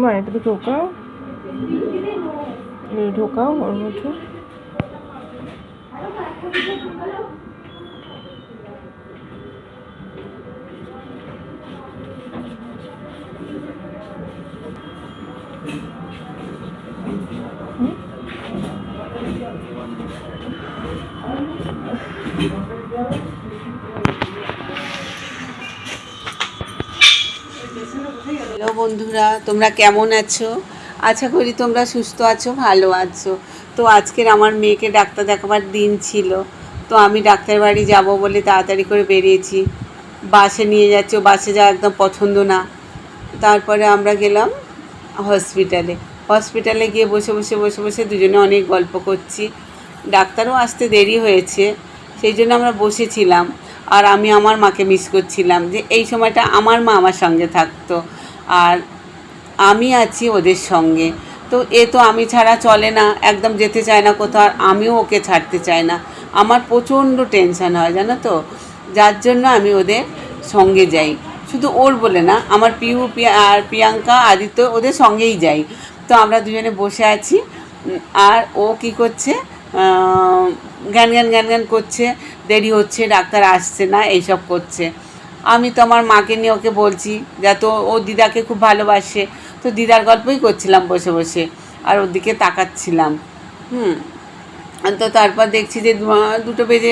মা এটাকে ঢোকাও, ঢোকাও ওর মধ্যে। হ্যালো বন্ধুরা, তোমরা কেমন আছো? আশা করি তোমরা সুস্থ আছো, ভালো আছো। তো আজকের আমার মেয়েকে ডাক্তার দেখাবার দিন ছিল, তো আমি ডাক্তার বাড়ি যাব বলে তাড়াতাড়ি করে বেরিয়েছি। বাসে নিয়ে যাচ্ছে, বাসে যাওয়া একদম পছন্দ না। তারপরে আমরা গেলাম হসপিটালে গিয়ে বসে দুজনে অনেক গল্প করছি। ডাক্তারও আসতে দেরি হয়েছে, সেই জন্য আমরা বসেছিলাম। আর আমি আমার মাকে মিস করছিলাম, যে এই সময়টা আমার মা আমার সঙ্গে থাকতো আর আমি আছি ওদের সঙ্গে। তো তো আমি ছাড়া চলে না, একদম যেতে চায় না কোথাও, আর আমিও ওকে ছাড়তে চাই না। আমার প্রচণ্ড টেনশান হয় জানো তো, যার জন্য আমি ওদের সঙ্গে যাই। শুধু ওর বলে না, আমার আর প্রিয়াঙ্কা, আদিত্য ওদের সঙ্গেই যাই। তো আমরা দুজনে বসে আছি, আর ও কি করছে, জ্ঞান জ্ঞান করছে, দেরি হচ্ছে, ডাক্তার আসছে না, এইসব করছে। আমি তো আমার মাকে নিয়ে ওকে বলছি, যাতে ও দিদাকে খুব ভালোবাসে। তো দিদার গল্পই করছিলাম বসে বসে, আর ওর দিকে তাকাচ্ছিলাম। তো তারপর দেখছি যে দুটো বেজে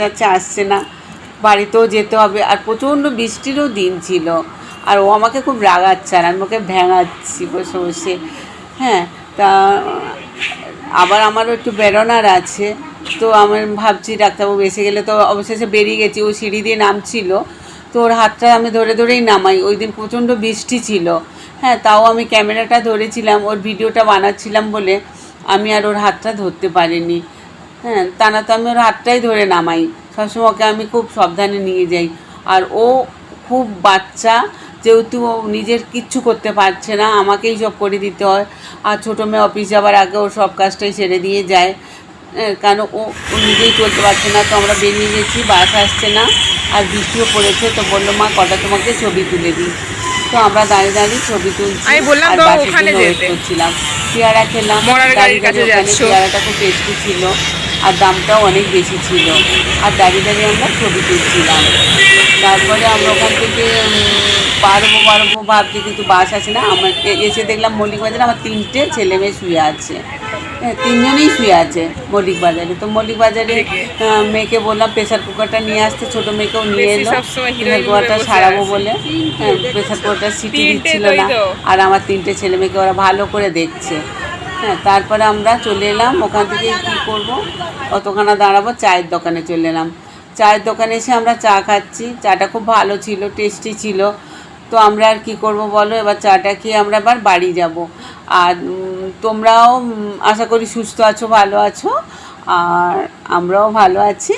যাচ্ছে, আসছে না। বাড়িতেও যেতে হবে, আর প্রচণ্ড বৃষ্টিরও দিন ছিল। আর ও আমাকে খুব রাগাচ্ছে, আর আমি ওকে ভেঙাচ্ছি বসে বসে। হ্যাঁ, তা আবার আমারও একটু বেরোনার আছে। তো আমি ভাবছি ডাক্তারবাবু এসে গেলে, তো অবশেষে বেরিয়ে গেছি। ও সিঁড়ি দিয়ে নামছিল, তো ওর হাতটা আমি ধরেই নামাই। ওই দিন প্রচণ্ড বৃষ্টি ছিল। হ্যাঁ, তাও আমি ক্যামেরাটা ধরেছিলাম, ওর ভিডিওটা বানাচ্ছিলাম বলে আমি আর ওর হাতটা ধরতে পারিনি। হ্যাঁ, তা না তো আমি ওর হাতটাই ধরে নামাই। সবসময় ওকে আমি খুব সাবধানে নিয়ে যাই। আর ও খুব বাচ্চা, যেহেতু ও নিজের কিচ্ছু করতে পারছে না, আমাকেই সব করে দিতে হয়। আর ছোটো মেয়ে অফিস যাওয়ার আগে ও সব কাজটাই ছেড়ে দিয়ে যায়। কারণ ও নিজেই চলতে পারছে না। তো আমরা বেরিয়ে গেছি, বাস আসছে না, আর বৃষ্টিও পড়েছে। তো বললো, মা কটা তোমাকে ছবি তুলে দিই। তো আমরা দাঁড়িয়ে ছবি তুলছি, আর বাসের জন্য ওয়েট করছিলাম। পেয়ারা খেলাম, দাঁড়িয়ে ওখানে পেয়ারাটা খুব টেস্টি ছিল, আর দামটাও অনেক বেশি ছিল। আর দাঁড়িয়ে আমরা ছবি তুলছিলাম। তারপরে আমরা ওখান থেকে পারবো ভাবছি, কিন্তু বাস আসে না। আমার এসে দেখলাম মল্লিক বাজারে আমার 3টে ছেলে মেয়ে শুয়ে আছে। হ্যাঁ, 3জনেই শুয়ে আছে মল্লিক বাজারে। তো মল্লিক বাজারে মেয়েকে বললাম প্রেশার কুকারটা নিয়ে আসতে, ছোটো মেয়েকেও নিয়ে এলো প্রেশার কুকারটা সারাবো বলে। হ্যাঁ, প্রেশার কুকারটা সিটি দিচ্ছিল না, আর আমার 3টে ছেলে মেয়েকে ওরা ভালো করে দেখছে। হ্যাঁ, তারপরে আমরা চলে এলাম। ওখান থেকে কী করবো, অতখানা দাঁড়াবো, চায়ের দোকানে চলে এলাম। চায়ের দোকানে এসে আমরা চা খাচ্ছি। চাটা খুব ভালো ছিল, টেস্টি ছিল। তো আমরা আর কী করবো বলো, এবার চাটা খেয়ে আমরা আবার বাড়ি যাব। আর তোমরাও আশা করি সুস্থ আছো, ভালো আছো, আর আমরাও ভালো আছি।